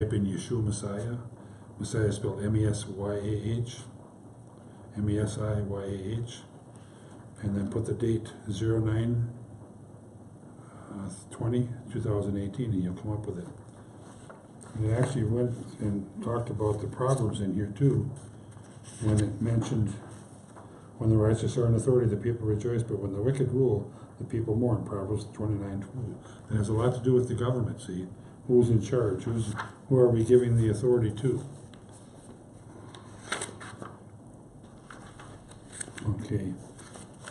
Type in Yeshua Messiah. Messiah is spelled M-E-S-Y-A-H, M-E-S-I-Y-A-H, and then put the date 09/20/2018, and you'll come up with it. And it actually went and talked about the Proverbs in here too, when it mentioned, when the righteous are in authority, the people rejoice, but when the wicked rule, the people mourn. Proverbs 29:2. It has a lot to do with the government, see? Who's in charge? Who are we giving the authority to? Okay.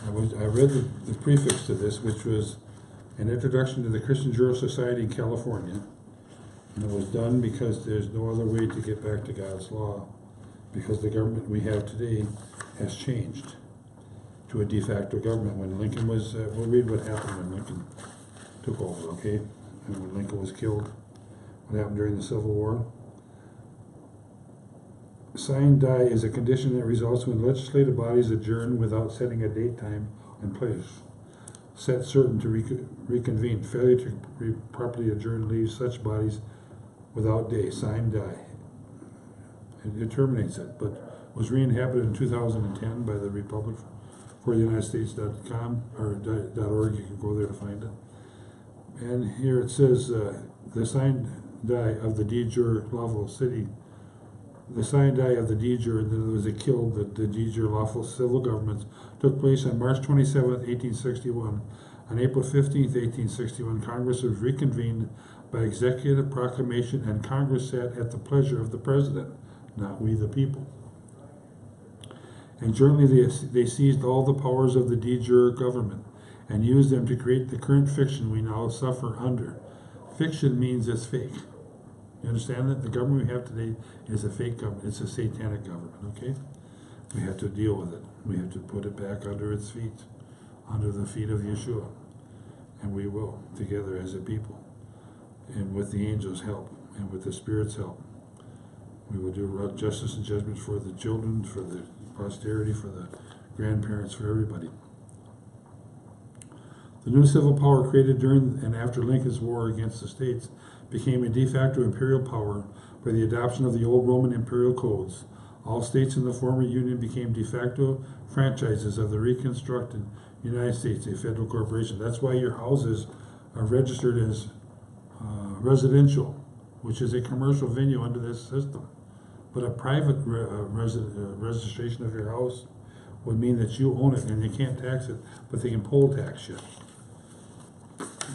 I read the prefix to this, which was an introduction to the Christian Juror Society in California. And it was done because there's no other way to get back to God's law, because the government we have today has changed to a de facto government. When Lincoln was, we'll read what happened when Lincoln took over, okay? And when Lincoln was killed, what happened during the Civil War. Sine die is a condition that results when legislative bodies adjourn without setting a date, time, and place. Set certain to reconvene. Failure to properly adjourn leaves such bodies without day. Sine die. It terminates it, but was re-inhabited in 2010 by the Republic for the United States.com or .org. You can go there to find it. And here it says the sine die of the de jure lawful city. The sine die of the de jure, in other words, it killed the de jure lawful civil governments, took place on March 27th, 1861. On April 15th, 1861, Congress was reconvened by executive proclamation, and Congress sat at the pleasure of the President, not we the people. And jointly they seized all the powers of the de jure government and used them to create the current fiction we now suffer under. Fiction means it's fake. You understand that? The government we have today is a fake government. It's a satanic government, okay? We have to deal with it. We have to put it back under its feet, under the feet of Yeshua. And we will, together as a people. And with the angels' help, and with the Spirit's help. We will do justice and judgment for the children, for the posterity, for the grandparents, for everybody. The new civil power created during and after Lincoln's war against the states became a de facto imperial power by the adoption of the old Roman imperial codes. All states in the former Union became de facto franchises of the reconstructed United States, a federal corporation. That's why your houses are registered as residential, which is a commercial venue under this system. But a private registration of your house would mean that you own it and they can't tax it, but they can poll tax you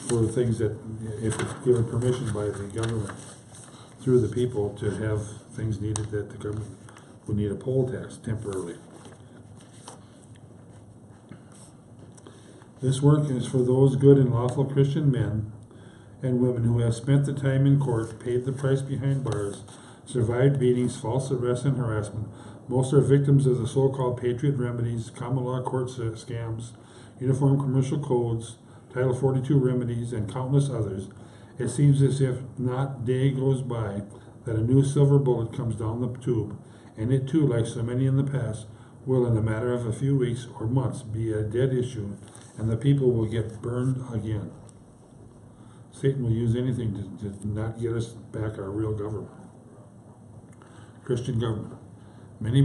for things that, if it's given permission by the government through the people to have things needed that the government would need a poll tax temporarily. This work is for those good and lawful Christian men and women who have spent the time in court, paid the price behind bars, survived beatings, false arrests, and harassment. Most are victims of the so-called patriot remedies, common law court scams, uniform commercial codes, Title 42 remedies, and countless others. It seems as if not day goes by that a new silver bullet comes down the tube, and it too, like so many in the past, will in a matter of a few weeks or months be a dead issue, and the people will get burned again. Satan will use anything to not get us back our real government. Christian government. Many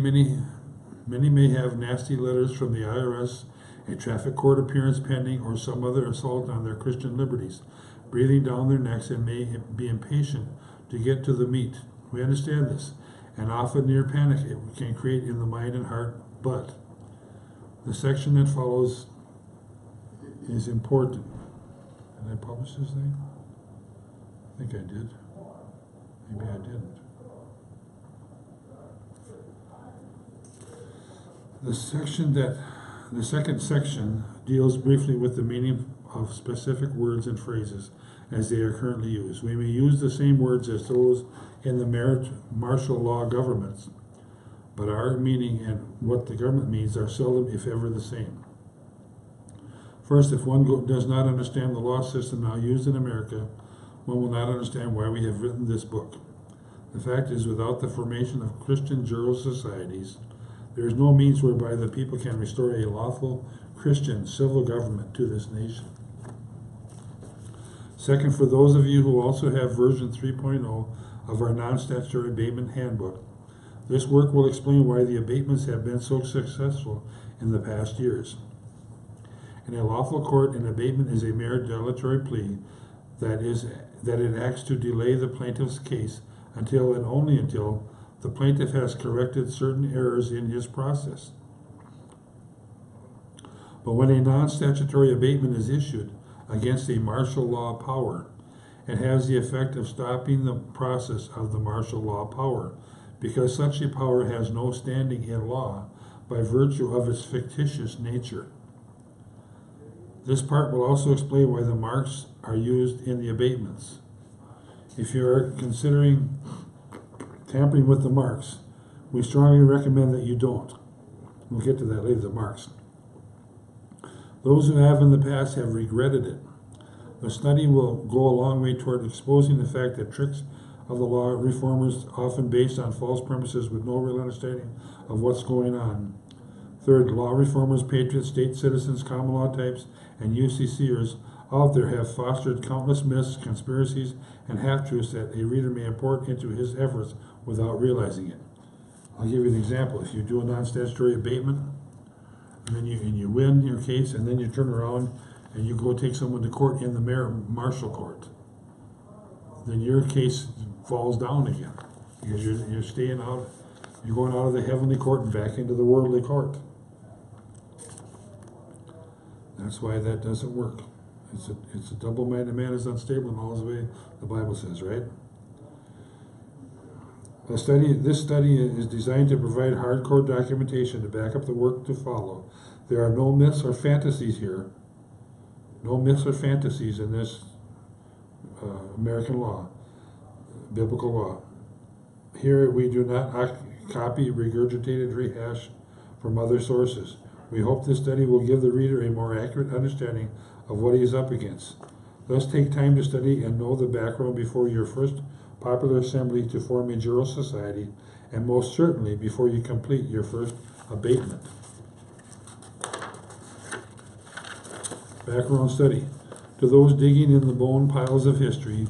may have nasty letters from the IRS, a traffic court appearance pending, or some other assault on their Christian liberties, breathing down their necks, and may be impatient to get to the meat. We understand this, and often near panic it can create in the mind and heart, but the section that follows is important. Did I publish this thing? I think I did. Maybe I didn't. The second section deals briefly with the meaning of specific words and phrases as they are currently used. We may use the same words as those in the martial law governments, but our meaning and what the government means are seldom, if ever, the same. First, if one does not understand the law system now used in America, one will not understand why we have written this book. The fact is, without the formation of Christian juror societies, there is no means whereby the people can restore a lawful Christian civil government to this nation. Second, for those of you who also have version 3.0 of our non-statutory abatement handbook. This work will explain why the abatements have been so successful in the past years. In a lawful court, an abatement is a mere dilatory plea that it acts to delay the plaintiff's case until and only until the plaintiff has corrected certain errors in his process. But when a non-statutory abatement is issued against a martial law power, it has the effect of stopping the process of the martial law power, because such a power has no standing in law by virtue of its fictitious nature. This part will also explain why the marks are used in the abatements. If you are considering tampering with the marks, we strongly recommend that you don't. We'll get to that later, the marks. Those who have in the past have regretted it. The study will go a long way toward exposing the fact that tricks of the law reformers often based on false premises with no real understanding of what's going on. Third, law reformers, patriots, state citizens, common law types, and UCCers out there have fostered countless myths, conspiracies, and half-truths that a reader may import into his efforts without realizing it. I'll give you an example. If you do a non-statutory abatement, and then you win your case, and then you turn around and you go take someone to court in the martial court, then your case falls down again, because you're staying out, you're going out of the heavenly court and back into the worldly court. That's why that doesn't work. It's a double-minded man is unstable in all his ways, the Bible says, right? This study is designed to provide hardcore documentation to back up the work to follow. There are no myths or fantasies here. No myths or fantasies in this American law, biblical law. Here we do not copy regurgitated rehash from other sources. We hope this study will give the reader a more accurate understanding of what he is up against. Thus take time to study and know the background before your first popular assembly to form a jural society, and most certainly before you complete your first abatement. Background study. To those digging in the bone piles of history,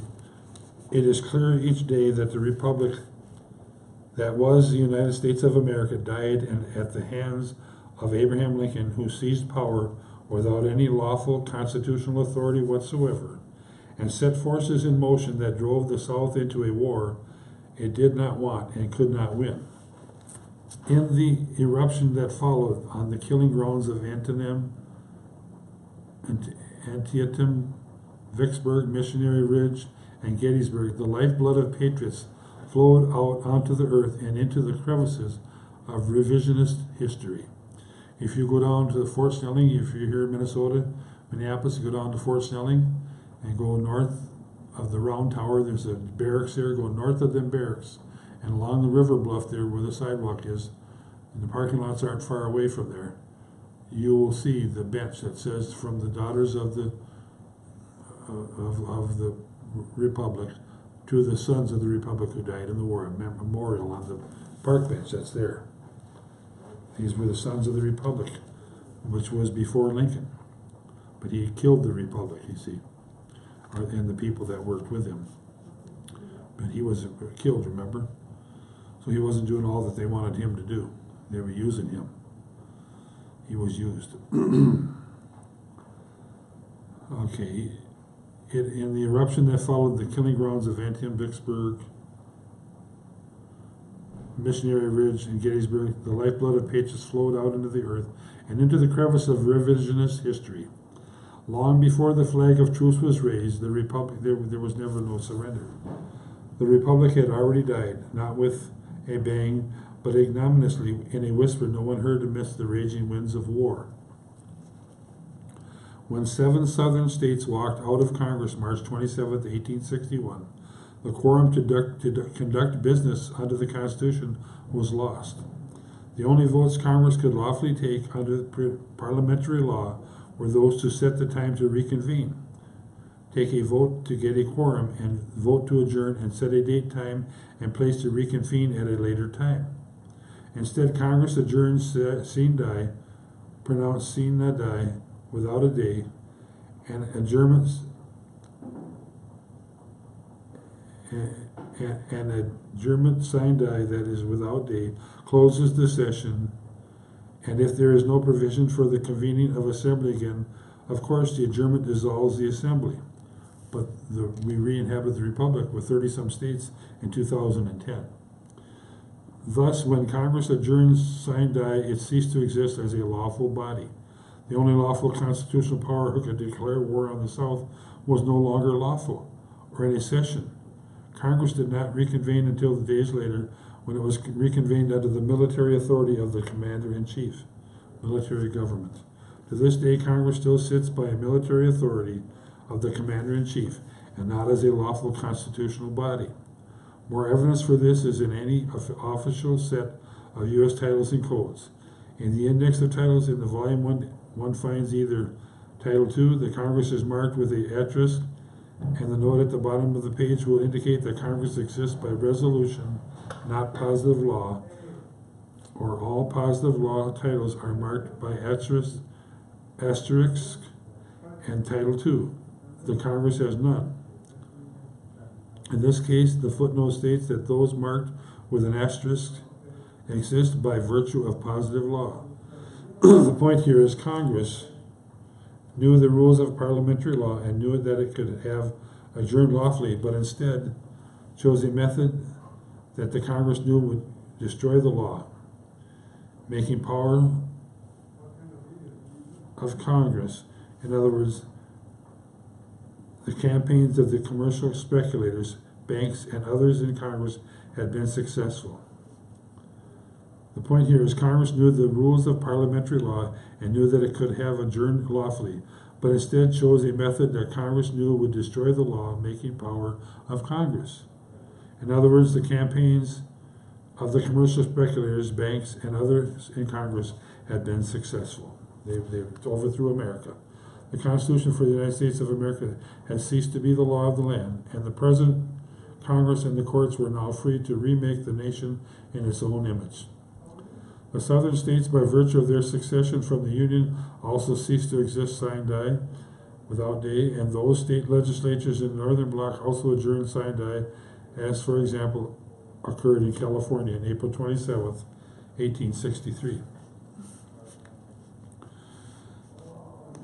it is clear each day that the republic that was the United States of America died at the hands of Abraham Lincoln, who seized power without any lawful constitutional authority whatsoever, and set forces in motion that drove the South into a war it did not want and could not win. In the eruption that followed on the killing grounds of Antietam, Vicksburg, Missionary Ridge, and Gettysburg, the lifeblood of patriots flowed out onto the earth and into the crevices of revisionist history. If you go down to Fort Snelling, if you're here in Minnesota, Minneapolis, you go down to Fort Snelling and go north of the Round Tower. There's a barracks there. Go north of them barracks, and along the river bluff there where the sidewalk is, and the parking lots aren't far away from there, you will see the bench that says "From the daughters of the Republic to the sons of the Republic who died in the war." A memorial on the park bench that's there. These were the sons of the Republic, which was before Lincoln. But he killed the Republic, you see, and the people that worked with him. But he was killed, remember? So he wasn't doing all that they wanted him to do. They were using him. He was used. Okay. In the eruption that followed the killing grounds of Antietam, Vicksburg, Missionary Ridge, and Gettysburg, the lifeblood of patriots flowed out into the earth and into the crevice of revisionist history. Long before the flag of truce was raised, the Republic, there was never no surrender. The Republic had already died, not with a bang, but ignominiously in a whisper no one heard amidst the raging winds of war. When 7 southern states walked out of Congress March 27, 1861, the quorum to conduct business under the Constitution was lost. The only votes Congress could lawfully take under parliamentary law were those to set the time to reconvene, take a vote to get a quorum, and vote to adjourn and set a date, time, and place to reconvene at a later time. Instead, Congress adjourned sine die, pronounced sine die, without a day, and adjournments an adjournment sine die that is without day closes the session, and if there is no provision for the convening of assembly again, of course the adjournment dissolves the assembly. But we re-inhabit the republic with 30-some states in 2010. Thus, when Congress adjourns sine die, it ceased to exist as a lawful body. The only lawful constitutional power who could declare war on the South was no longer lawful or in a session. Congress did not reconvene until the days later, when it was reconvened under the military authority of the Commander-in-Chief, military government. To this day, Congress still sits by a military authority of the Commander-in-Chief and not as a lawful constitutional body. More evidence for this is in any official set of U.S. titles and codes. In the index of titles in the volume one finds either Title II, the Congress is marked with a asterisk, and the note at the bottom of the page will indicate that Congress exists by resolution, not positive law, or all positive law titles are marked by asterisk, and Title II. The Congress has none. In this case, the footnote states that those marked with an asterisk exist by virtue of positive law. The point here is Congress knew the rules of parliamentary law and knew that it could have adjourned lawfully, but instead chose a method that the Congress knew would destroy the law, making power of Congress, in other words, the campaigns of the commercial speculators, banks, and others in Congress had been successful. The point here is Congress knew the rules of parliamentary law and knew that it could have adjourned lawfully, but instead chose a method that Congress knew would destroy the law, making power of Congress. In other words, the campaigns of the commercial speculators, banks, and others in Congress had been successful. They overthrew America. The Constitution for the United States of America has ceased to be the law of the land, and the President, Congress, and the courts were now free to remake the nation in its own image. The southern states, by virtue of their secession from the Union, also ceased to exist sine die, without day, and those state legislatures in the northern bloc also adjourned sine die, as, for example, occurred in California on April 27th, 1863.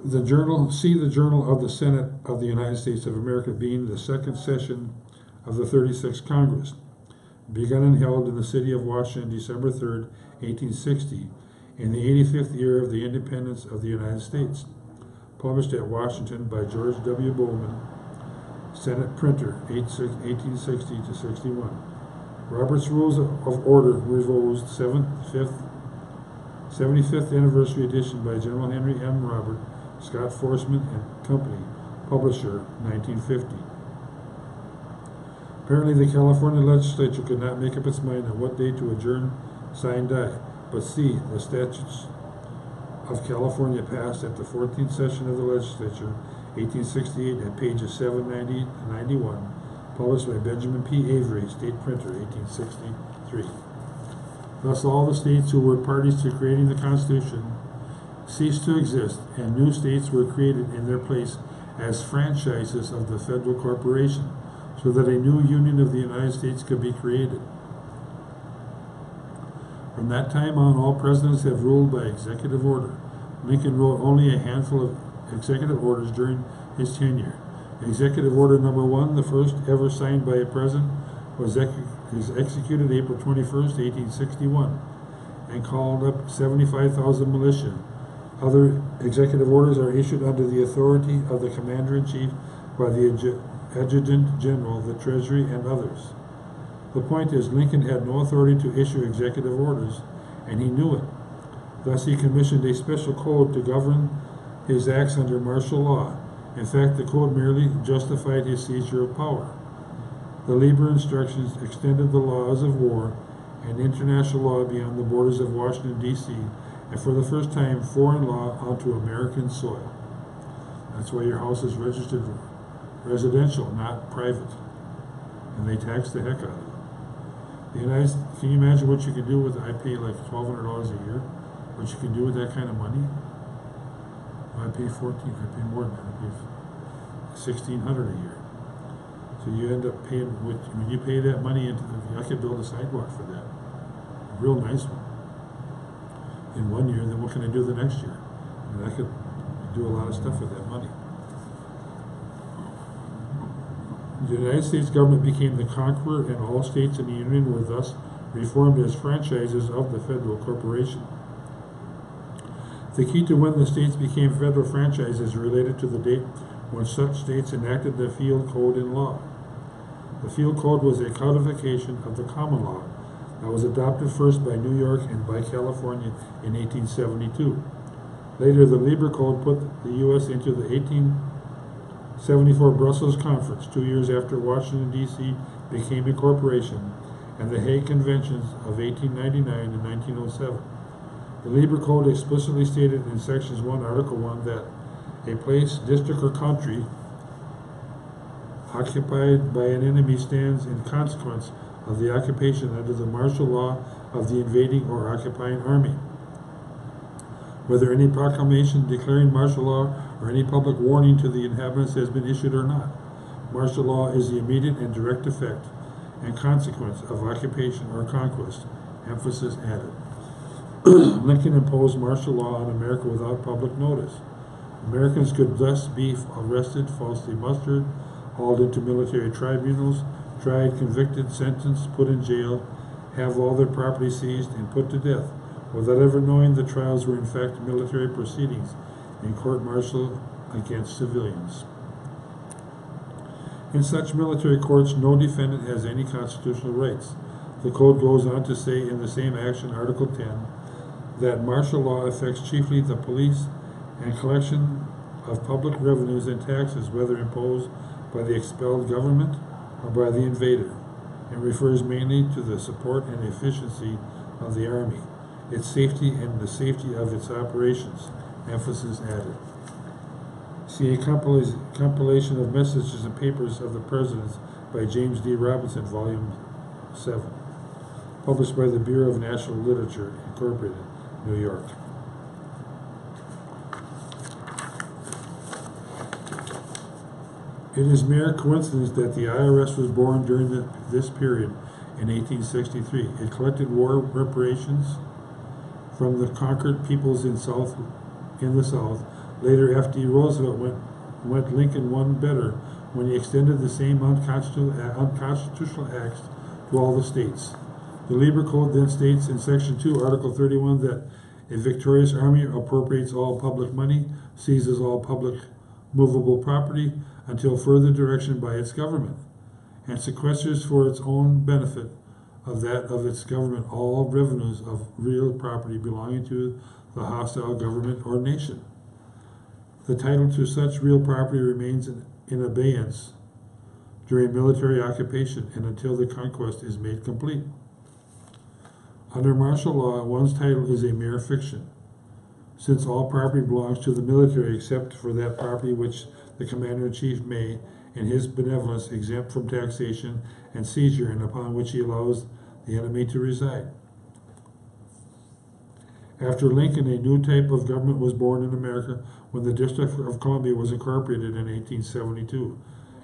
The Journal of the Senate of the United States of America, being the second session of the 36th Congress, begun and held in the city of Washington, December 3rd, 1860, in the 85th year of the independence of the United States. Published at Washington by George W. Bowman, Senate Printer, 1860 to 61. Robert's Rules of Order Revised, 75th Anniversary Edition by General Henry M. Robert, Scott Forsman and Company, Publisher, 1950. Apparently the California legislature could not make up its mind on what day to adjourn sine die, but see, the statutes of California passed at the 14th session of the legislature, 1868, at pages 790 to 91, published by Benjamin P. Avery, State Printer, 1863. Thus all the states who were parties to creating the Constitution ceased to exist, and new states were created in their place as franchises of the federal corporation, so that a new union of the United States could be created. From that time on, all presidents have ruled by executive order. Lincoln wrote only a handful of executive orders during his tenure. Executive Order Number 1, the first ever signed by a president, was executed April 21st, 1861, and called up 75,000 militia. Other executive orders are issued under the authority of the Commander-in-Chief by the Adjutant General, the Treasury, and others. The point is, Lincoln had no authority to issue executive orders, and he knew it. Thus he commissioned a special code to govern his acts under martial law. In fact, the code merely justified his seizure of power. The Lieber Instructions extended the laws of war and international law beyond the borders of Washington, D.C., and for the first time, foreign law onto American soil. That's why your house is registered residential, not private. And they tax the heck out of it. Can you imagine what you could do with, I pay like $1,200 a year, what you can do with that kind of money? I pay $1,400, I pay more than that, I pay $1,600 a year. So you end up paying, when you pay that money into I could build a sidewalk for that. A real nice one. In 1 year, then what can I do the next year? I could do a lot of stuff with that money. The United States government became the conqueror, and all states in the Union were thus reformed as franchises of the federal corporation. The key to when the states became federal franchises related to the date when such states enacted the Field Code in law. The Field Code was a codification of the common law that was adopted first by New York and by California in 1872. Later, the Lieber Code put the U.S. into the 1874 Brussels Conference, 2 years after Washington, D.C. became a corporation, and the Hague Conventions of 1899 and 1907. The Lieber Code explicitly stated in Sections 1, Article 1, that a place, district, or country occupied by an enemy stands in consequence of the occupation under the martial law of the invading or occupying army. Whether any proclamation declaring martial law or any public warning to the inhabitants has been issued or not, martial law is the immediate and direct effect and consequence of occupation or conquest. Emphasis added. Lincoln imposed martial law on America without public notice. Americans could thus be arrested, falsely mustered, hauled into military tribunals, tried, convicted, sentenced, put in jail, have all their property seized, and put to death, without ever knowing the trials were in fact military proceedings in court-martial against civilians. In such military courts, no defendant has any constitutional rights. The Code goes on to say in the same action, Article 10, that martial law affects chiefly the police and collection of public revenues and taxes, whether imposed by the expelled government or by the invader, and refers mainly to the support and efficiency of the Army, its safety and the safety of its operations. Emphasis added. See a compilation of messages and papers of the presidents by James D. Robinson, Volume 7, published by the Bureau of National Literature, Incorporated, New York. It is mere coincidence that the IRS was born during this period in 1863. It collected war reparations from the conquered peoples in the South. Later, F.D. Roosevelt went Lincoln one better when he extended the same unconstitutional acts to all the states. The Lieber Code then states in Section 2, Article 31, that a victorious army appropriates all public money, seizes all public movable property until further direction by its government, and sequesters for its own benefit of that of its government all revenues of real property belonging to the hostile government or nation. The title to such real property remains in abeyance during military occupation and until the conquest is made complete. Under martial law, one's title is a mere fiction, since all property belongs to the military except for that property which the commander-in-chief may, in his benevolence, exempt from taxation and seizure, and upon which he allows the enemy to reside. After Lincoln, a new type of government was born in America when the District of Columbia was incorporated in 1872.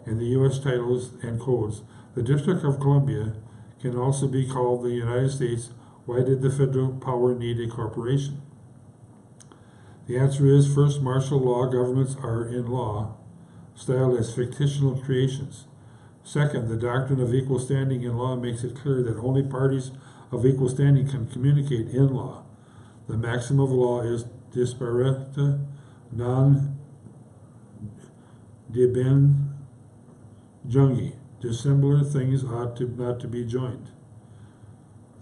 In the U.S. titles and codes, the District of Columbia can also be called the United States. Why did the federal power need a corporation? The answer is, first, martial law governments are in law styled as fictional creations. Second, the doctrine of equal standing in law makes it clear that only parties of equal standing can communicate in law. The maxim of law is disparata non debens jungi. Dissimilar things ought not to be joined.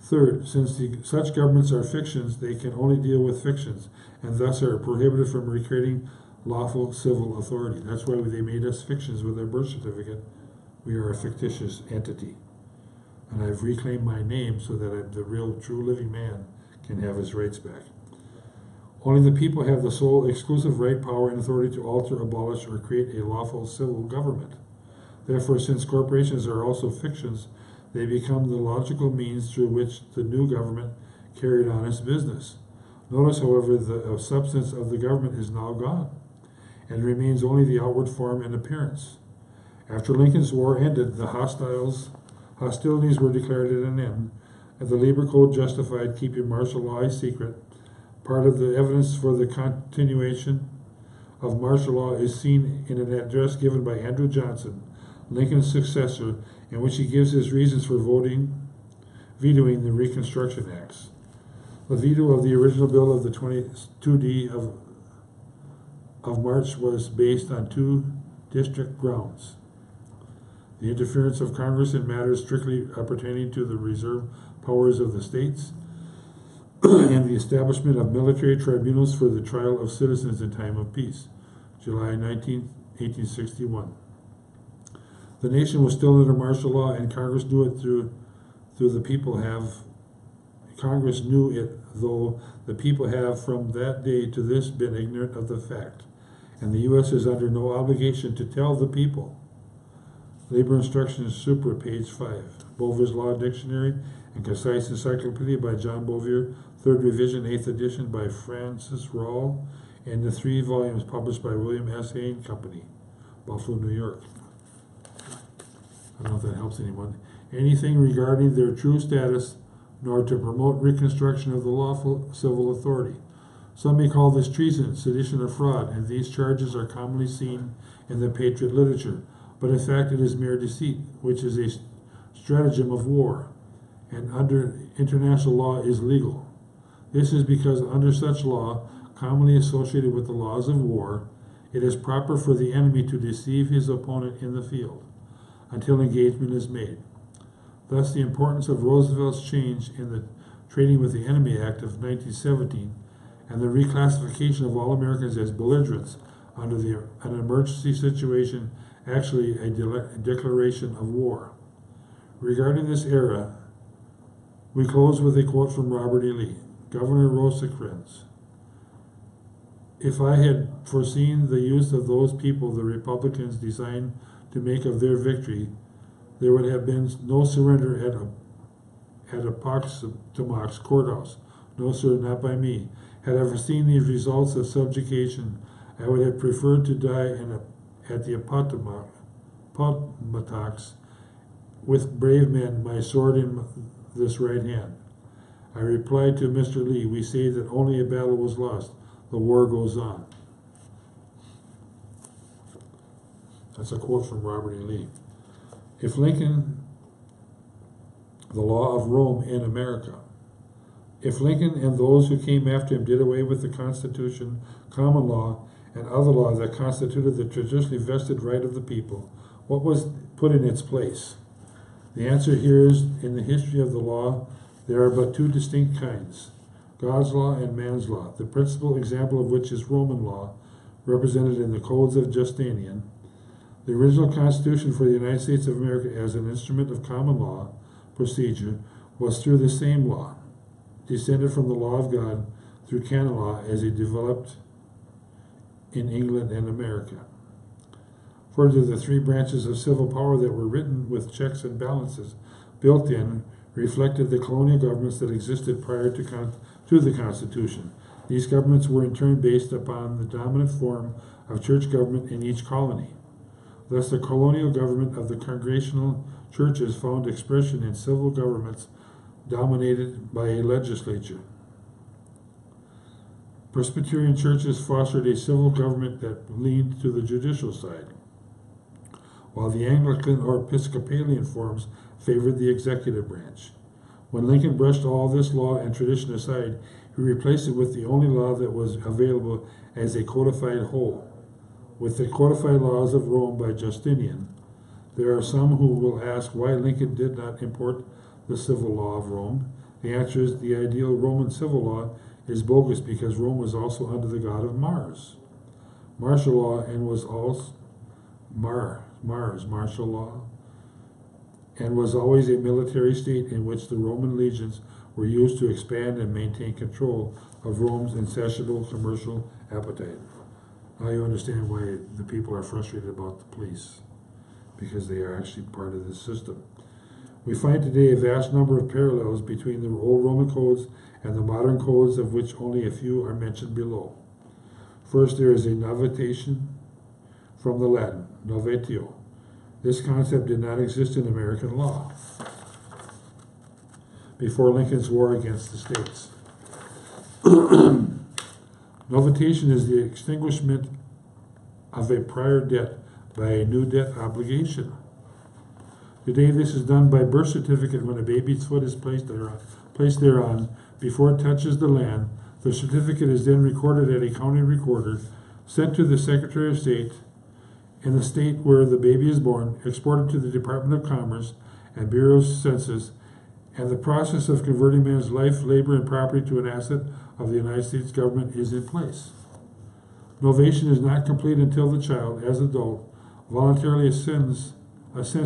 Third, since such governments are fictions, they can only deal with fictions, and thus are prohibited from recreating lawful civil authority. That's why they made us fictions with our birth certificate. We are a fictitious entity. And I've reclaimed my name so that the real, true living man can have his rights back. Only the people have the sole exclusive right, power, and authority to alter, abolish, or create a lawful civil government. Therefore, since corporations are also fictions, they become the logical means through which the new government carried on its business. Notice, however, the substance of the government is now gone, and remains only the outward form and appearance. After Lincoln's War ended, the hostilities were declared at an end, and the Labor Code justified keeping martial law a secret. Part of the evidence for the continuation of martial law is seen in an address given by Andrew Johnson, Lincoln's successor, in which he gives his reasons for vetoing the Reconstruction Acts. The veto of the original bill of the 22D of March was based on two district grounds: the interference of Congress in matters strictly appertaining to the reserve powers of the states, and the establishment of military tribunals for the trial of citizens in time of peace, July 19, 1861. The nation was still under martial law, and Congress knew it Congress knew it, though the people have from that day to this been ignorant of the fact, and the U.S. is under no obligation to tell the people. Labor Instructions Supra, page 5. Bovier's Law Dictionary and Concise Encyclopedia by John Bovier, 3rd revision, 8th edition by Francis Rawle, and the 3 volumes published by William S. Hayne Company, Buffalo, New York. I don't know if that helps anyone. Anything regarding their true status, nor to promote reconstruction of the lawful civil authority. Some may call this treason, sedition, or fraud, and these charges are commonly seen in the patriot literature, but in fact it is mere deceit, which is a stratagem of war, and under international law is legal. This is because under such law, commonly associated with the laws of war, it is proper for the enemy to deceive his opponent in the field, until engagement is made. Thus, the importance of Roosevelt's change in the Trading with the Enemy Act of 1917 and the reclassification of all Americans as belligerents under an emergency situation, actually a declaration of war. Regarding this era, we close with a quote from Robert E. Lee. Governor Rosecrans: "If I had foreseen the use of those people the Republicans designed to make of their victory, there would have been no surrender at Appomattox Courthouse. No, sir, not by me. Had I foreseen the results of subjugation, I would have preferred to die at the Appomattox with brave men, my sword in this right hand." I replied to Mr. Lee, "We say that only a battle was lost. The war goes on." That's a quote from Robert E. Lee. If Lincoln, the law of Rome in America. If Lincoln and those who came after him did away with the Constitution, common law, and other law that constituted the traditionally vested right of the people, what was put in its place? The answer here is, in the history of the law, there are but 2 distinct kinds: God's law and man's law, the principal example of which is Roman law, represented in the codes of Justinian. The original Constitution for the United States of America as an instrument of common law procedure was through the same law, descended from the law of God through canon law as it developed in England and America. Further, the 3 branches of civil power that were written with checks and balances built in reflected the colonial governments that existed prior to the Constitution. These governments were in turn based upon the dominant form of church government in each colony. Thus, the colonial government of the congregational churches found expression in civil governments dominated by a legislature. Presbyterian churches fostered a civil government that leaned to the judicial side, while the Anglican or Episcopalian forms favored the executive branch. When Lincoln brushed all this law and tradition aside, he replaced it with the only law that was available as a codified whole, with the codified laws of Rome by Justinian. There are some who will ask why Lincoln did not import the civil law of Rome. The answer is the ideal Roman civil law is bogus because Rome was also under the god of Mars. Martial law and was also martial law, and was always a military state in which the Roman legions were used to expand and maintain control of Rome's insatiable commercial appetite. Now you understand why the people are frustrated about the police, because they are actually part of this system. We find today a vast number of parallels between the old Roman codes and the modern codes, of which only a few are mentioned below. First, there is a notation from the Latin, novatio, This concept did not exist in American law before Lincoln's war against the states. Novatation is the extinguishment of a prior debt by a new debt obligation. Today, this is done by birth certificate when a baby's foot is placed thereon. Before it touches the land, the certificate is then recorded at a county recorder, sent to the Secretary of State in the state where the baby is born, exported to the Department of Commerce and Bureau of Census, and the process of converting man's life, labor, and property to an asset of the United States government is in place. Novation is not complete until the child, as adult, voluntarily assents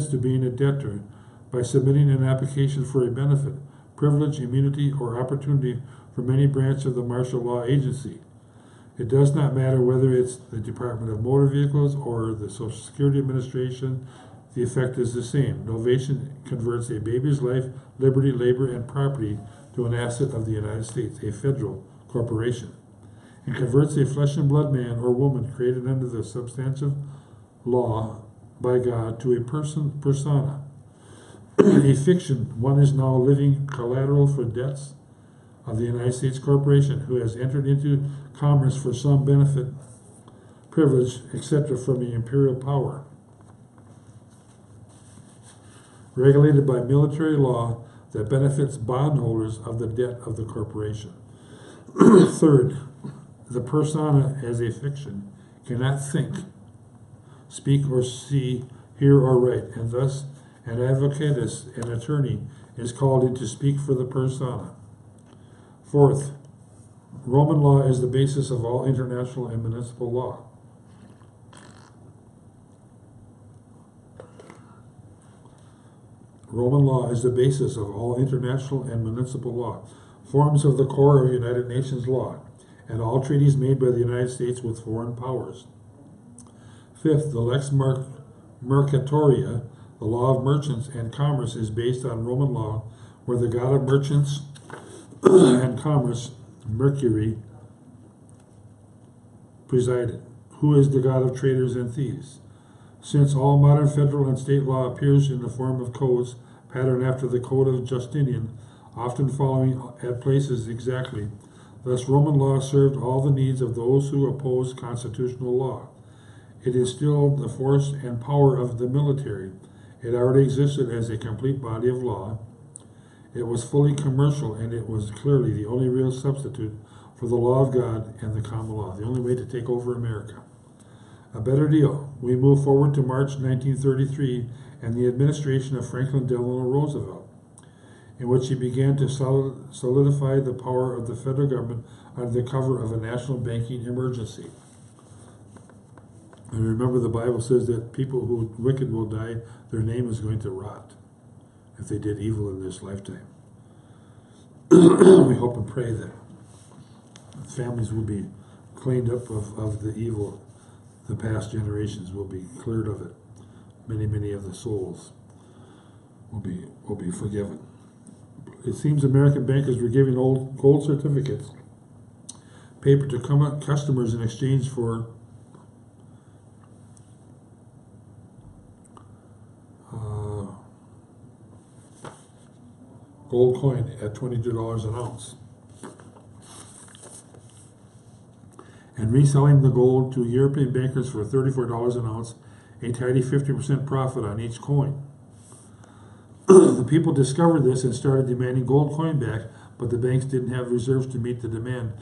to being a debtor by submitting an application for a benefit, privilege, immunity, or opportunity from any branch of the martial law agency. It does not matter whether it's the Department of Motor Vehicles or the Social Security Administration, the effect is the same. Novation converts a baby's life, liberty, labor, and property to an asset of the United States, a federal corporation, and converts a flesh and blood man or woman created under the substantive law by God to a persona. A fiction, one is now living collateral for debts of the United States corporation who has entered into commerce for some benefit, privilege, etc. from the imperial power. Regulated by military law that benefits bondholders of the debt of the corporation. Third, the persona as a fiction cannot think, speak or see, hear or write, and thus an advocatus, an attorney, is called in to speak for the persona. Fourth, Roman law is the basis of all international and municipal law. Roman law is the basis of all international and municipal law, forms of the core of United Nations law, and all treaties made by the United States with foreign powers. Fifth, the Lex Mercatoria, the law of merchants and commerce, is based on Roman law, where the god of merchants and commerce, Mercury, presided, who is the god of traders and thieves. Since all modern federal and state law appears in the form of codes patterned after the Code of Justinian, often following at places exactly, thus Roman law served all the needs of those who opposed constitutional law. It instilled the force and power of the military. It already existed as a complete body of law. It was fully commercial, and it was clearly the only real substitute for the law of God and the common law, the only way to take over America. A better deal. We move forward to March 1933 and the administration of Franklin Delano Roosevelt, in which he began to solidify the power of the federal government under the cover of a national banking emergency. And remember, the Bible says that people who wicked will die, their name is going to rot if they did evil in this lifetime. We hope and pray that families will be cleaned up of the evil. The past generations will be cleared of it. Many of the souls will be forgiven. It seems American bankers were giving old gold certificates, paper to customers in exchange for gold coin at $22 an ounce, and reselling the gold to European bankers for $34 an ounce, a tidy 50% profit on each coin. The people discovered this and started demanding gold coin back, but the banks didn't have reserves to meet the demand.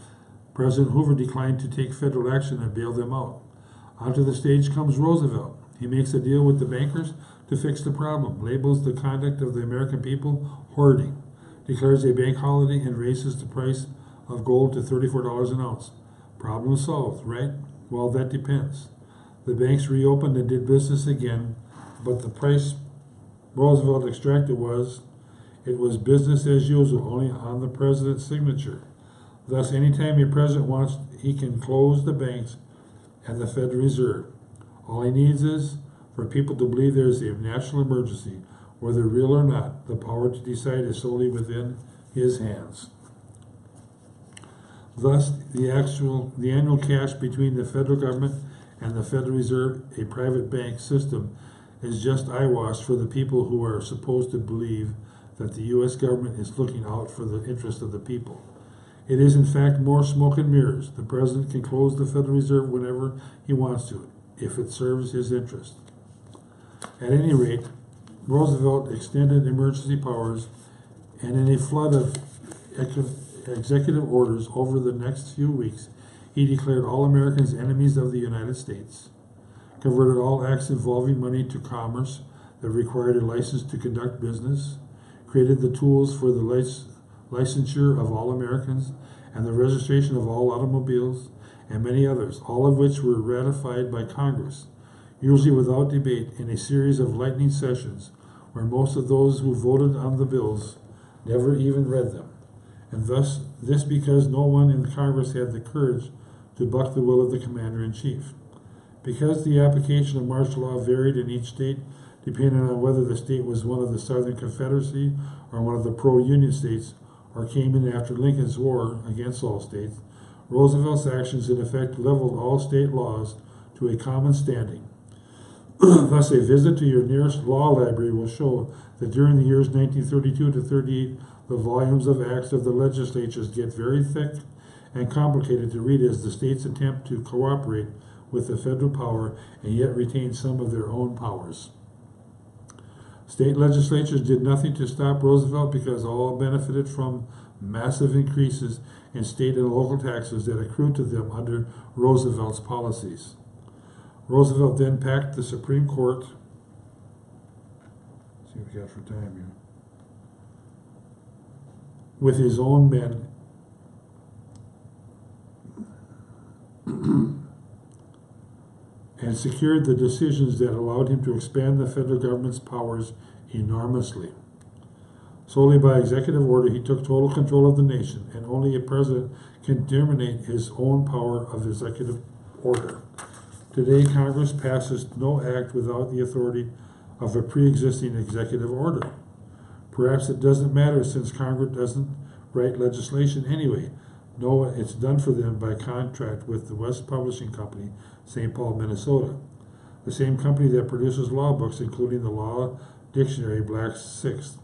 President Hoover declined to take federal action and bail them out. Onto the stage comes Roosevelt. He makes a deal with the bankers to fix the problem, labels the conduct of the American people hoarding, declares a bank holiday, and raises the price of gold to $34 an ounce. Problem solved, right? Well, that depends. The banks reopened and did business again, but the price Roosevelt extracted was business as usual, only on the president's signature. Thus, anytime a president wants, he can close the banks and the Federal Reserve. All he needs is for people to believe there is a national emergency. Whether real or not, the power to decide is solely within his hands. Thus, the annual cash between the federal government and the Federal Reserve, a private bank system, is just eyewash for the people who are supposed to believe that the U.S. government is looking out for the interest of the people. It is in fact more smoke and mirrors. The president can close the Federal Reserve whenever he wants to, if it serves his interest. At any rate, Roosevelt extended emergency powers, and in a flood of executive orders over the next few weeks, he declared all Americans enemies of the United States, converted all acts involving money to commerce that required a license to conduct business, created the tools for the licensure of all Americans and the registration of all automobiles, and many others, all of which were ratified by Congress, usually without debate, in a series of lightning sessions where most of those who voted on the bills never even read them. And thus, this because no one in Congress had the courage to buck the will of the commander-in-chief. Because the application of martial law varied in each state, depending on whether the state was one of the Southern Confederacy or one of the pro-Union states, or came in after Lincoln's war against all states, Roosevelt's actions in effect leveled all state laws to a common standing. Thus, a visit to your nearest law library will show that during the years 1932 to 38, the volumes of acts of the legislatures get very thick and complicated to read as the states attempt to cooperate with the federal power and yet retain some of their own powers. State legislatures did nothing to stop Roosevelt because all benefited from massive increases in state and local taxes that accrued to them under Roosevelt's policies. Roosevelt then packed the Supreme Court. Let's see what we got for time here. With his own men and secured the decisions that allowed him to expand the federal government's powers enormously. Solely by executive order, he took total control of the nation, and only a president can terminate his own power of executive order. Today, Congress passes no act without the authority of a pre-existing executive order. Perhaps it doesn't matter since Congress doesn't write legislation anyway. No, it's done for them by contract with the West Publishing Company, St. Paul, Minnesota, the same company that produces law books, including the Law Dictionary Black Sixth.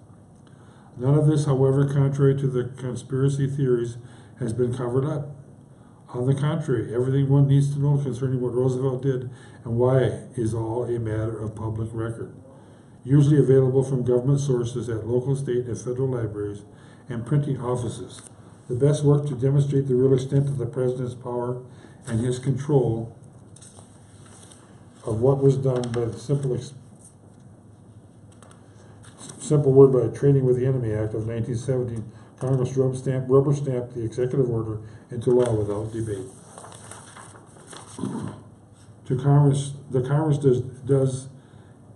None of this, however, contrary to the conspiracy theories, has been covered up. On the contrary, everything one needs to know concerning what Roosevelt did and why is all a matter of public record, usually available from government sources at local, state, and federal libraries and printing offices. The best work to demonstrate the real extent of the president's power and his control of what was done by the simple word by Trading with the Enemy Act of 1917, Congress rubber stamped the executive order into law without debate. The Congress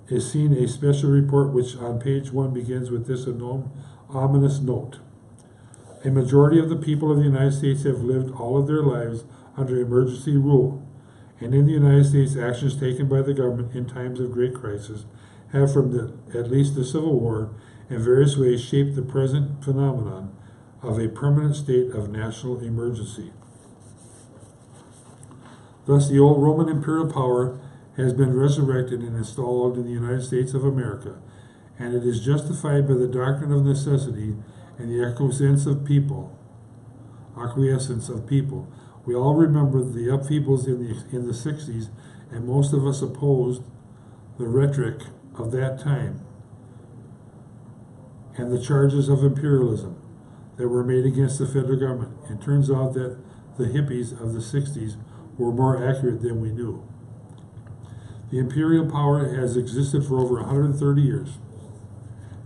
is seen a special report which on page 1 begins with this ominous note. A majority of the people of the United States have lived all of their lives under emergency rule, and in the United States, actions taken by the government in times of great crisis have, from at least the Civil War, in various ways shaped the present phenomenon of a permanent state of national emergency. Thus, the old Roman imperial power has been resurrected and installed in the United States of America, and it is justified by the doctrine of necessity and the acquiescence of people. We all remember the upheavals in the 60s, and most of us opposed the rhetoric of that time and the charges of imperialism that were made against the federal government. It turns out that the hippies of the 60s were more accurate than we knew. The imperial power has existed for over 130 years,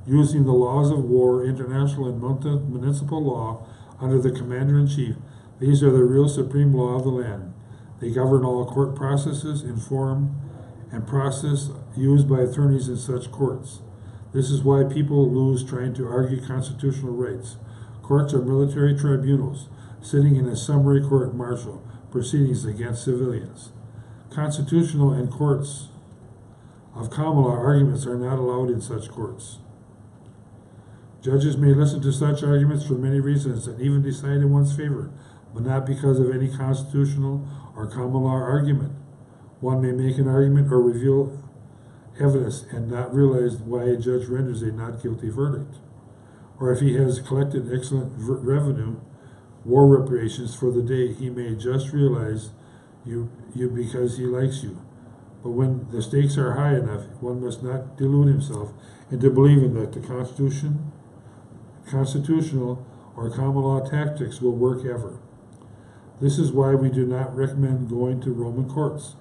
using the laws of war, international and municipal law under the commander-in-chief. These are the real supreme law of the land. They govern all court processes, inform, and process used by attorneys in such courts. This is why people lose trying to argue constitutional rights. Courts are military tribunals, sitting in a summary court-martial proceedings against civilians. Constitutional and courts of common law arguments are not allowed in such courts. Judges may listen to such arguments for many reasons and even decide in one's favor, but not because of any constitutional or common law argument. One may make an argument or reveal evidence and not realize why a judge renders a not guilty verdict. Or if he has collected excellent revenue, war reparations for the day, he may just realize you because he likes you. But when the stakes are high enough, one must not delude himself into believing that the constitutional or common law tactics will work ever. This is why we do not recommend going to Roman courts.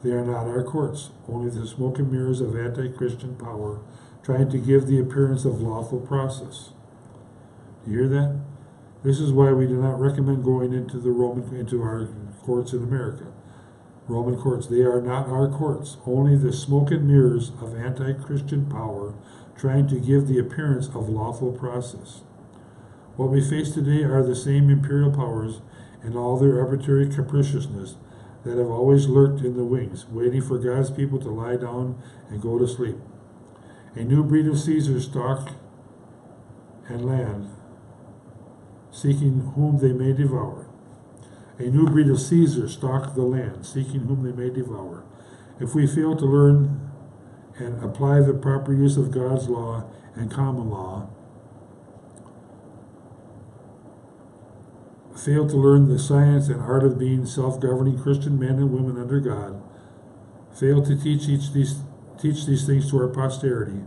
They are not our courts, only the smoke and mirrors of anti-Christian power trying to give the appearance of lawful process. Do you hear that? This is why we do not recommend going into our courts in America. Roman courts, they are not our courts, only the smoke and mirrors of anti-Christian power trying to give the appearance of lawful process. What we face today are the same imperial powers and all their arbitrary capriciousness that have always lurked in the wings, waiting for God's people to lie down and go to sleep. A new breed of Caesars stalk and land, seeking whom they may devour. A new breed of Caesars stalk the land, seeking whom they may devour. If we fail to learn and apply the proper use of God's law and common law, fail to learn the science and art of being self-governing Christian men and women under God, fail to teach these things to our posterity,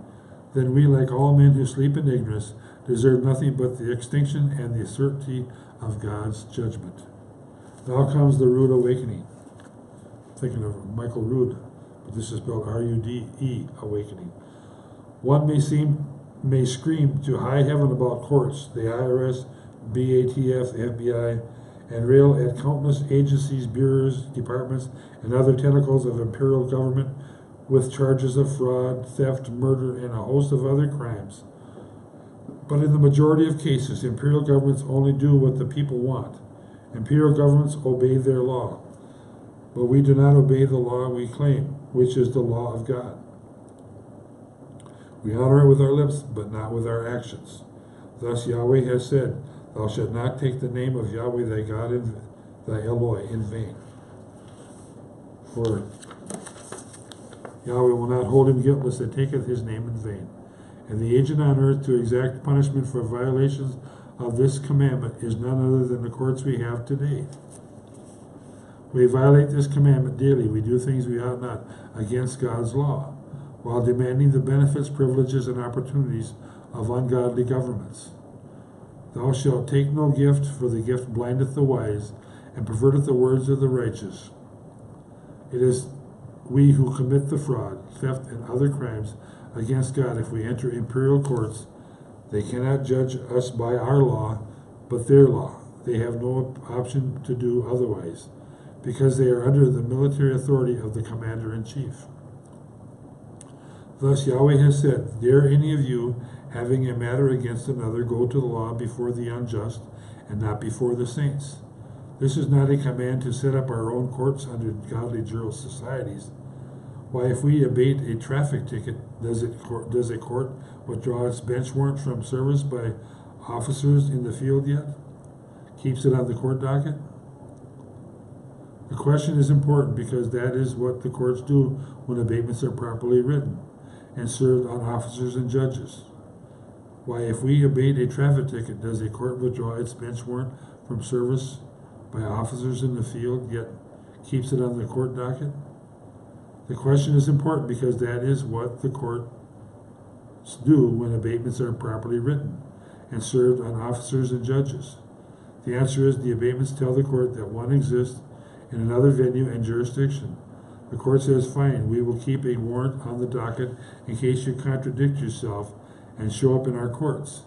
then we, like all men who sleep in ignorance, deserve nothing but the extinction and the certainty of God's judgment. Now comes the rude awakening. I'm thinking of Michael Rood, but this is spelled R-U-D-E, awakening. One may scream to high heaven about courts, the IRS, BATF, the FBI, and rail at countless agencies, bureaus, departments, and other tentacles of imperial government with charges of fraud, theft, murder, and a host of other crimes. But in the majority of cases, imperial governments only do what the people want. Imperial governments obey their law, but we do not obey the law we claim, which is the law of God. We honor it with our lips, but not with our actions. Thus Yahweh has said, "Thou shalt not take the name of Yahweh thy God, thy Eloi, in vain." For Yahweh will not hold him guiltless that taketh his name in vain. And the agent on earth to exact punishment for violations of this commandment is none other than the courts we have today. We violate this commandment daily. We do things we ought not against God's law, while demanding the benefits, privileges, and opportunities of ungodly governments. Thou shalt take no gift, for the gift blindeth the wise, and perverteth the words of the righteous. It is we who commit the fraud, theft, and other crimes against God if we enter imperial courts. They cannot judge us by our law, but their law. They have no option to do otherwise, because they are under the military authority of the commander-in-chief. Thus Yahweh has said, "Dare any of you, having a matter against another, go to the law before the unjust, and not before the saints." This is not a command to set up our own courts under godly jural societies. Why, if we abate a traffic ticket, does a court withdraw its bench warrant from service by officers in the field yet? Keeps it on the court docket? The question is important because that is what the courts do when abatements are properly written and served on officers and judges. Why, if we abate a traffic ticket, does a court withdraw its bench warrant from service by officers in the field, yet keeps it on the court docket? The question is important because that is what the courts do when abatements are properly written and served on officers and judges. The answer is the abatements tell the court that one exists in another venue and jurisdiction. The court says, "Fine, we will keep a warrant on the docket in case you contradict yourself and show up in our courts,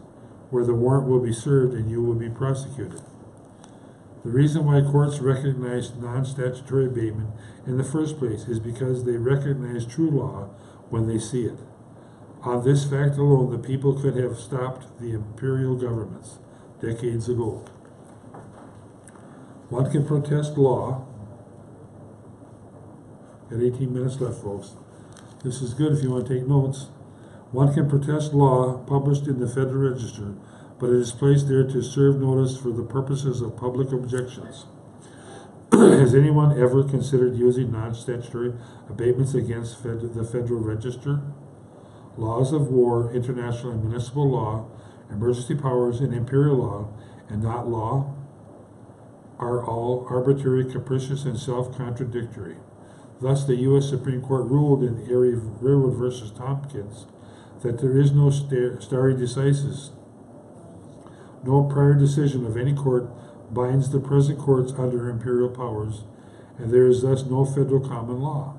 where the warrant will be served and you will be prosecuted." The reason why courts recognize non-statutory abatement in the first place is because they recognize true law when they see it. On this fact alone, the people could have stopped the imperial governments decades ago. One can protest law. Got 18 minutes left, folks. This is good if you want to take notes. One can protest law published in the Federal Register, but it is placed there to serve notice for the purposes of public objections. Has anyone ever considered using non-statutory abatements against the Federal Register? Laws of war, international and municipal law, emergency powers, and imperial law, and not law, are all arbitrary, capricious, and self-contradictory. Thus, the U.S. Supreme Court ruled in Erie Railroad versus Tompkins that there is no stare decisis. No prior decision of any court binds the present courts under imperial powers, and there is thus no federal common law.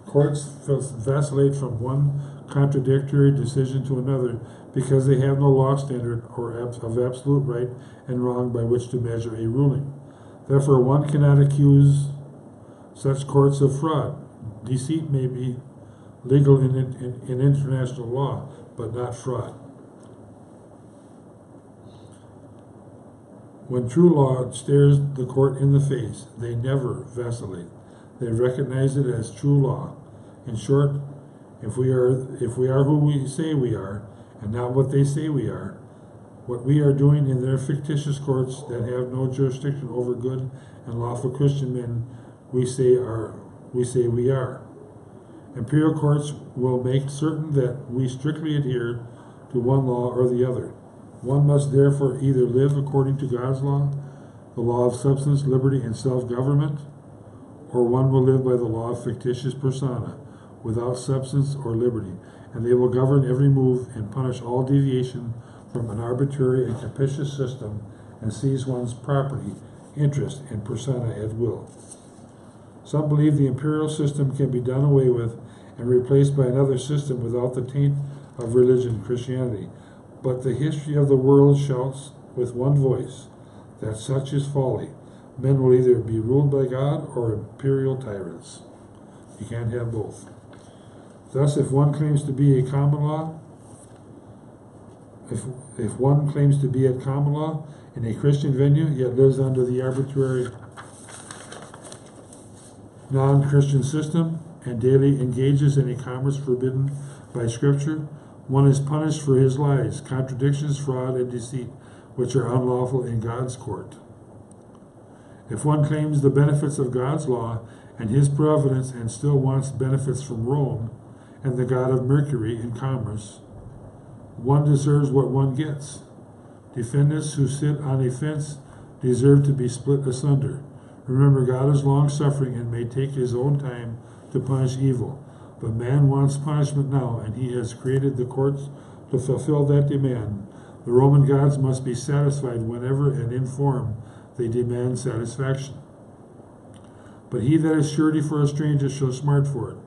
Courts vacillate from one contradictory decision to another because they have no law standard of absolute right and wrong by which to measure a ruling. Therefore, one cannot accuse such courts of fraud. Deceit may be legal in international law, but not fraud. When true law stares the court in the face, they never vacillate. They recognize it as true law. In short, if we are who we say we are, and not what they say we are, what we are doing in their fictitious courts that have no jurisdiction over good and lawful Christian men, we say we are. Imperial courts will make certain that we strictly adhere to one law or the other. One must therefore either live according to God's law, the law of substance, liberty, and self-government, or one will live by the law of fictitious persona, without substance or liberty, and they will govern every move and punish all deviation from an arbitrary and capricious system and seize one's property, interest, and persona at will. Some believe the imperial system can be done away with and replaced by another system without the taint of religion, Christianity. But the history of the world shouts with one voice that such is folly. Men will either be ruled by God or imperial tyrants. You can't have both. Thus, if one claims to be a common law, if one claims to be at common law in a Christian venue, yet lives under the arbitrary non-Christian system and daily engages in a commerce forbidden by Scripture, one is punished for his lies, contradictions, fraud, and deceit, which are unlawful in God's court. If one claims the benefits of God's law and his providence and still wants benefits from Rome and the god of Mercury in commerce, one deserves what one gets. Defendants who sit on a fence deserve to be split asunder. Remember, God is long-suffering and may take his own time to punish evil. But man wants punishment now, and he has created the courts to fulfill that demand. The Roman gods must be satisfied whenever and in form they demand satisfaction. But he that is surety for a stranger shall smart for it,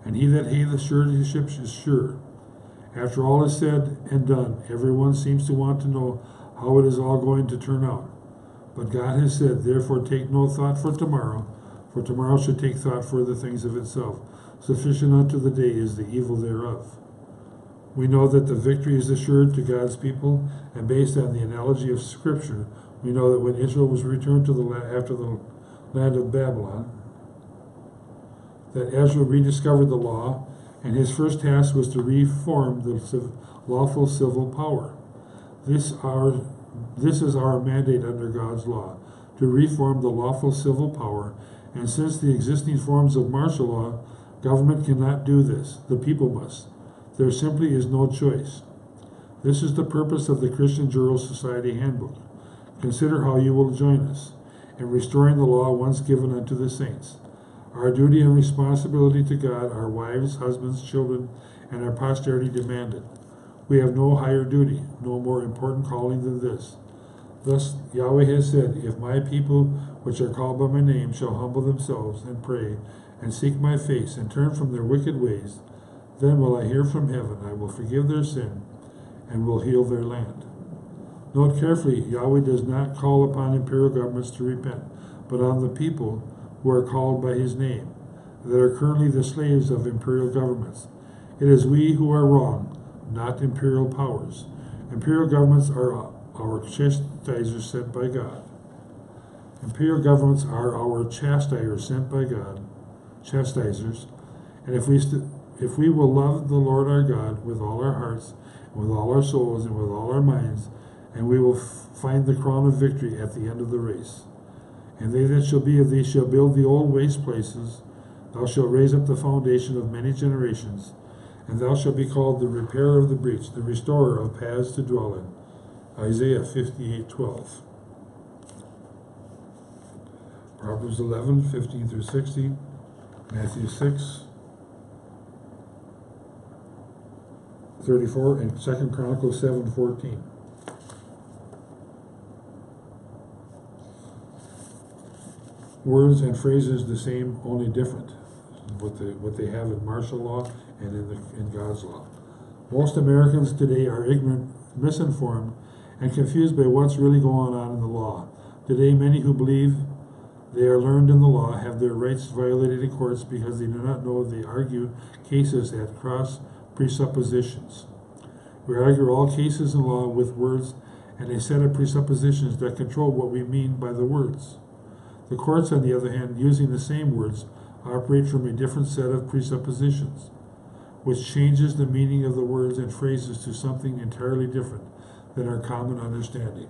and he that hateth suretyship is sure. After all is said and done, everyone seems to want to know how it is all going to turn out. But God has said, therefore take no thought for tomorrow should take thought for the things of itself. Sufficient unto the day is the evil thereof. We know that the victory is assured to God's people, and based on the analogy of Scripture, we know that when Israel was returned to after the land of Babylon, that Ezra rediscovered the law, and his first task was to reform the lawful civil power. This is our mandate under God's law, to reform the lawful civil power, and since the existing forms of martial law, government cannot do this. The people must. There simply is no choice. This is the purpose of the Christian Jural Society Handbook. Consider how you will join us in restoring the law once given unto the saints. Our duty and responsibility to God, our wives, husbands, children, and our posterity demand it. We have no higher duty, no more important calling than this. Thus Yahweh has said, if my people which are called by my name shall humble themselves and pray and seek my face and turn from their wicked ways, then will I hear from heaven, I will forgive their sin and will heal their land. Note carefully, Yahweh does not call upon imperial governments to repent, but on the people who are called by his name, that are currently the slaves of imperial governments. It is we who are wrong, not imperial powers. Imperial governments are our chastisers sent by God. Imperial governments are our chastisers sent by God, chastisers. And if we will love the Lord our God with all our hearts, and with all our souls, and with all our minds, and we will find the crown of victory at the end of the race. And they that shall be of thee shall build the old waste places. Thou shalt raise up the foundation of many generations, and thou shalt be called the repairer of the breach, the restorer of paths to dwell in. Isaiah 58:12. Proverbs 11:15 through 16. Matthew 6:34, and 2 Chronicles 7:14. Words and phrases the same, only different. What they have in martial law and in God's law. Most Americans today are ignorant, misinformed, and confused by what's really going on in the law. Today, many who believe they are learned in the law have their rights violated in courts because they do not know they argue cases at cross presuppositions. We argue all cases in law with words and a set of presuppositions that control what we mean by the words. The courts, on the other hand, using the same words, operate from a different set of presuppositions, which changes the meaning of the words and phrases to something entirely different than our common understanding.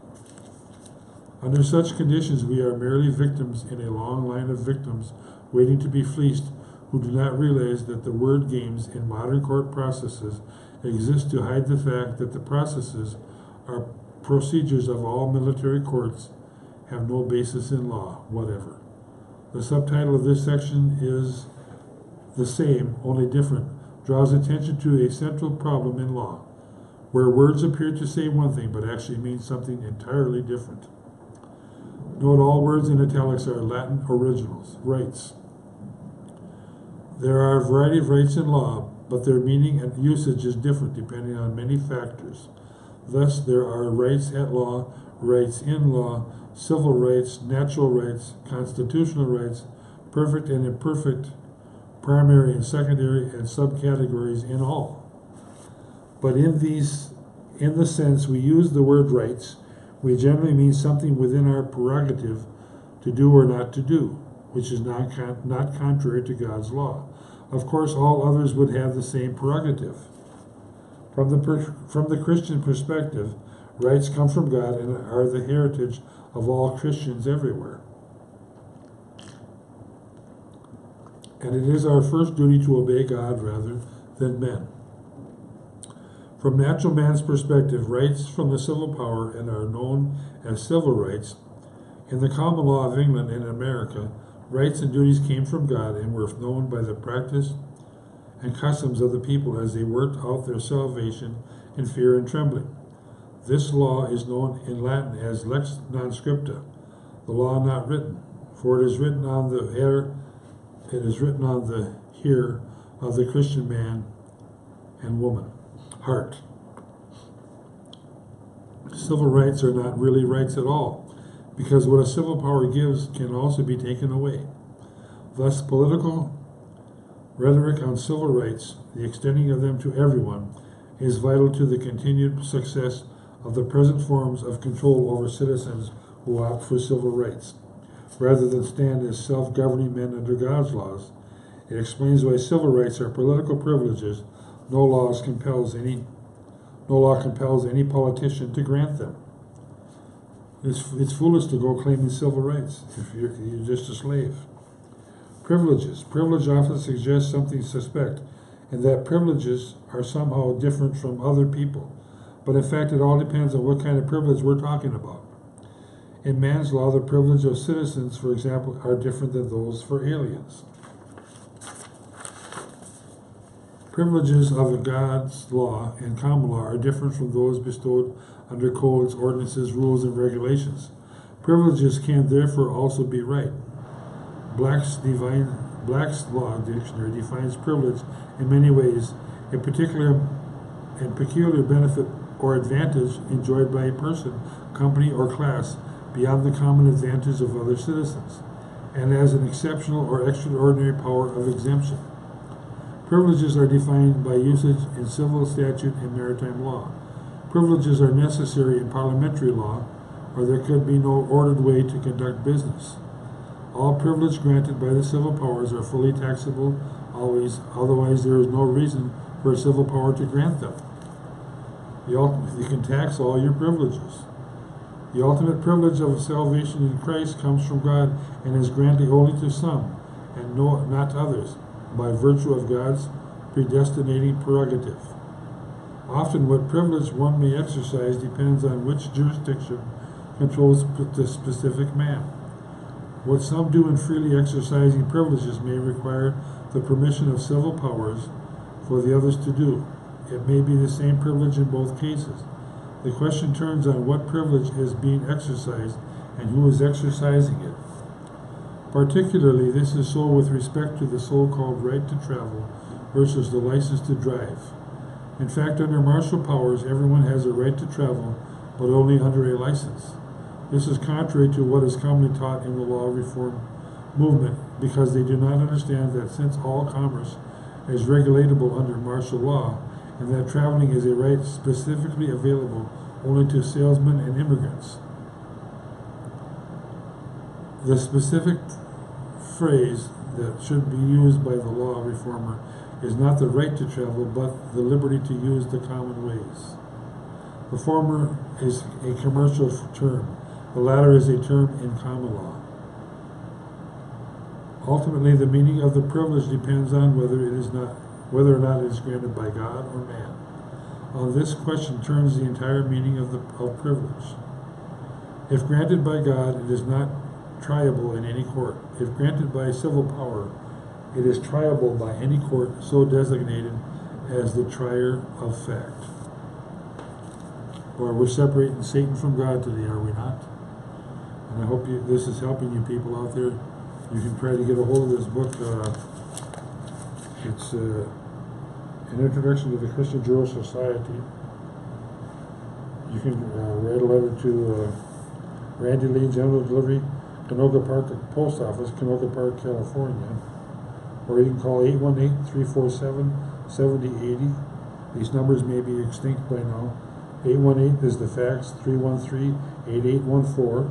Under such conditions, we are merely victims in a long line of victims waiting to be fleeced who do not realize that the word games in modern court processes exist to hide the fact that the processes are procedures of all military courts have no basis in law, whatever. The subtitle of this section is the same, only different, draws attention to a central problem in law, where words appear to say one thing but actually mean something entirely different. Note all words in italics are Latin originals, rights. There are a variety of rights in law, but their meaning and usage is different depending on many factors. Thus, there are rights at law, rights in law, civil rights, natural rights, constitutional rights, perfect and imperfect, primary and secondary, and subcategories in all. But in the sense we use the word rights, we generally mean something within our prerogative to do or not to do, which is not contrary to God's law. Of course, all others would have the same prerogative. From the Christian perspective, rights come from God and are the heritage of all Christians everywhere. And it is our first duty to obey God rather than men. From natural man's perspective, rights from the civil power and are known as civil rights. In the common law of England and America, rights and duties came from God and were known by the practice and customs of the people as they worked out their salvation in fear and trembling. This law is known in Latin as lex non scripta, the law not written, for it is written on the here of the Christian man and woman. Heart. Civil rights are not really rights at all, because what a civil power gives can also be taken away. Thus, political rhetoric on civil rights, the extending of them to everyone, is vital to the continued success of the present forms of control over citizens who opt for civil rights, rather than stand as self-governing men under God's laws. It explains why civil rights are political privileges. No law compels any politician to grant them. It's foolish to go claiming civil rights if you're just a slave. Privileges. Privilege often suggests something suspect, and that privileges are somehow different from other people. But in fact, it all depends on what kind of privilege we're talking about. In man's law, the privilege of citizens, for example, are different than those for aliens. Privileges of God's law and common law are different from those bestowed under codes, ordinances, rules, and regulations. Privileges can therefore also be right. Black's Law Dictionary defines privilege in many ways, a particular and peculiar benefit or advantage enjoyed by a person, company, or class beyond the common advantage of other citizens, and as an exceptional or extraordinary power of exemption. Privileges are defined by usage in civil statute and maritime law. Privileges are necessary in parliamentary law, or there could be no ordered way to conduct business. All privilege granted by the civil powers are fully taxable always, otherwise there is no reason for a civil power to grant them. You can tax all your privileges. The ultimate privilege of salvation in Christ comes from God and is granted only to some, and not to others, by virtue of God's predestinating prerogative. Often what privilege one may exercise depends on which jurisdiction controls the specific man. What some do in freely exercising privileges may require the permission of civil powers for the others to do. It may be the same privilege in both cases. The question turns on what privilege is being exercised and who is exercising it. Particularly, this is so with respect to the so-called right to travel versus the license to drive. In fact, under martial powers, everyone has a right to travel, but only under a license. This is contrary to what is commonly taught in the law reform movement, because they do not understand that since all commerce is regulatable under martial law, and that traveling is a right specifically available only to salesmen and immigrants. The specific phrase that should be used by the law reformer is not the right to travel, but the liberty to use the common ways. The former is a commercial term. The latter is a term in common law. Ultimately, the meaning of the privilege depends on whether or not it is granted by God or man. On this question turns the entire meaning of privilege. If granted by God, it is not triable in any court. If granted by civil power, it is triable by any court so designated as the trier of fact. Or we're separating Satan from God today, are we not? And I hope this is helping you people out there. You can try to get a hold of this book. It's an introduction to the Christian Juror Society. You can write a letter to Randy Lee, General Delivery, Canoga Park Post Office, Canoga Park, California. Or you can call 818-347-7080. These numbers may be extinct by now. 818 is the fax, 313-8814.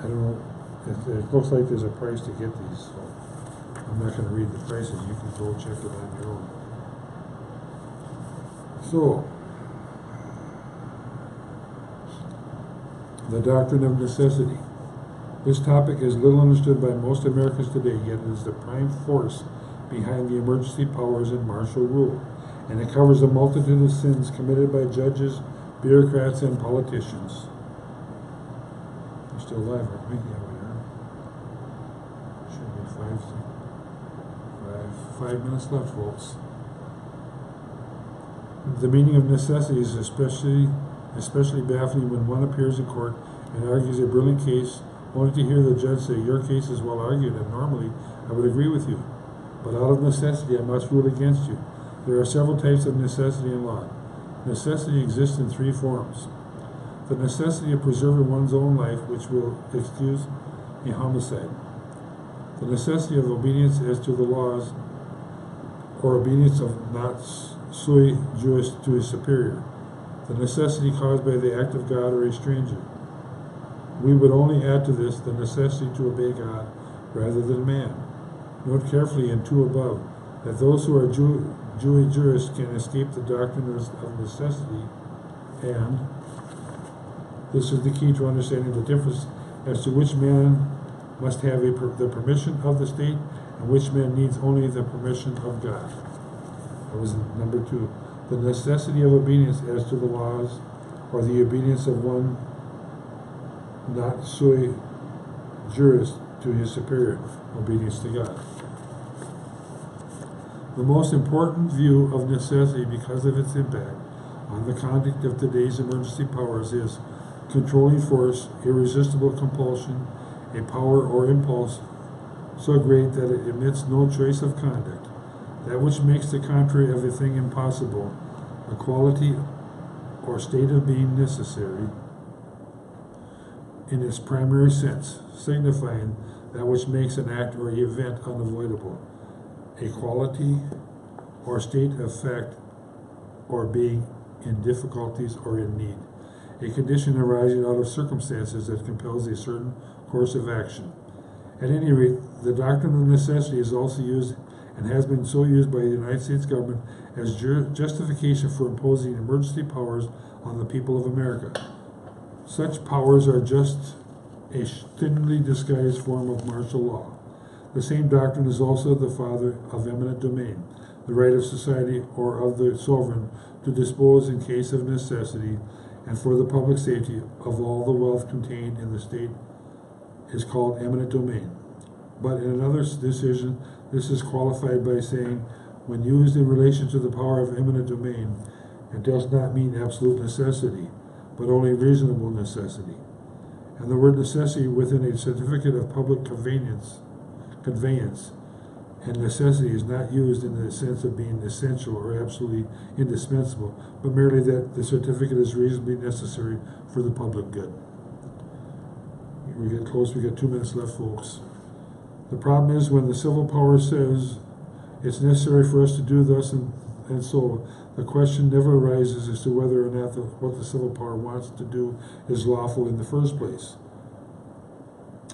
I don't know, it looks like there's a price to get these, so I'm not going to read the prices. You can go check it on your own. So, the doctrine of necessity. This topic is little understood by most Americans today, yet it is the prime force behind the emergency powers and martial rule, and it covers a multitude of sins committed by judges, bureaucrats, and politicians. We're still live, aren't we? Yeah, we are. Should be 5 minutes left, folks. The meaning of necessity is especially baffling when one appears in court and argues a brilliant case, only to hear the judge say, "Your case is well argued, and normally I would agree with you. But out of necessity, I must rule against you." There are several types of necessity in law. Necessity exists in 3 forms. The necessity of preserving one's own life, which will excuse a homicide. The necessity of obedience as to the laws, or obedience of not sui juris to his superior. The necessity caused by the act of God or a stranger. We would only add to this the necessity to obey God rather than man. Note carefully in 2 above that those who are sui juris can escape the doctrine of necessity, and this is the key to understanding the difference as to which man must have the permission of the state and which man needs only the permission of God. That was number 2. The necessity of obedience as to the laws, or the obedience of one not sui juris to his superior, obedience to God. The most important view of necessity, because of its impact on the conduct of today's emergency powers, is controlling force, irresistible compulsion, a power or impulse so great that it admits no choice of conduct, that which makes the contrary of a thing impossible, a quality or state of being necessary in its primary sense, signifying that which makes an act or event unavoidable, a quality or state of fact or being in difficulties or in need, a condition arising out of circumstances that compels a certain course of action. At any rate, the doctrine of necessity is also used and has been so used by the United States government as justification for imposing emergency powers on the people of America. Such powers are just a thinly disguised form of martial law. The same doctrine is also the father of eminent domain, the right of society or of the sovereign to dispose in case of necessity and for the public safety of all the wealth contained in the state is called eminent domain. But in another decision, this is qualified by saying, when used in relation to the power of eminent domain, it does not mean absolute necessity, but only reasonable necessity. And the word necessity within a certificate of public conveyance and necessity is not used in the sense of being essential or absolutely indispensable, but merely that the certificate is reasonably necessary for the public good. We get close, we got 2 minutes left, folks. The problem is when the civil power says it's necessary for us to do thus and so, the question never arises as to whether or not what the civil power wants to do is lawful in the first place.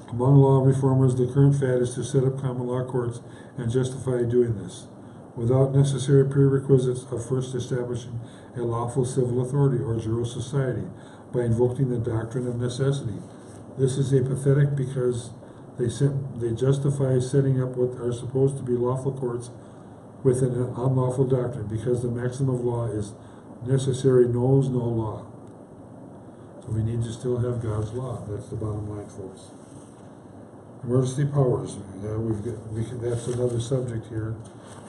Among law reformers, the current fad is to set up common law courts and justify doing this, without necessary prerequisites of first establishing a lawful civil authority or jural society by invoking the doctrine of necessity. This is apathetic because they justify setting up what are supposed to be lawful courts with an unlawful doctrine, because the maxim of law is necessary knows no law. So we need to still have God's law. That's the bottom line, folks. Emergency powers. That's another subject here.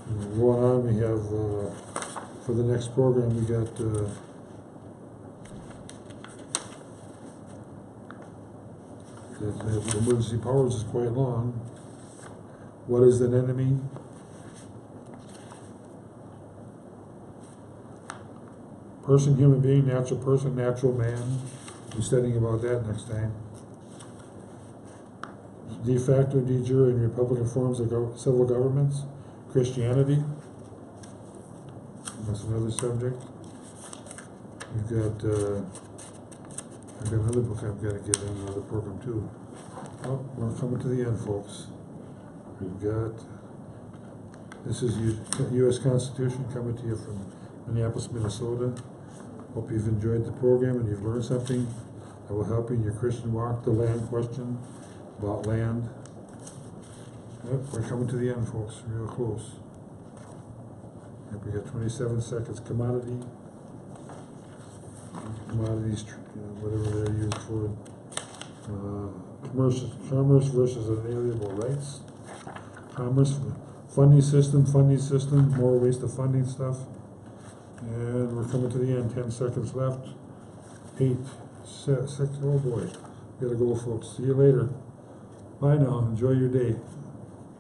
And going on, we have for the next program we got the emergency powers is quite long. What is an enemy? Person, human being, natural person, natural man. We're studying about that next time. De facto, de jure, and republican forms of civil governments. Christianity. That's another subject. We've got, I've got another book I've got to get in another program too. Oh, we're coming to the end, folks. We've got, this is U.S. Constitution coming to you from Minneapolis, Minnesota. Hope you've enjoyed the program and you've learned something that will help you in your Christian walk. The land question about land. Yep, we're coming to the end, folks. Real close. Yep, we got 27 seconds. Commodities, whatever they're used for. Commerce versus unalienable rights. Commerce, funding system, more ways to funding stuff. And we're coming to the end. 10 seconds left. 8, 6. Oh boy. Gotta go, folks. See you later. Bye now. Enjoy your day.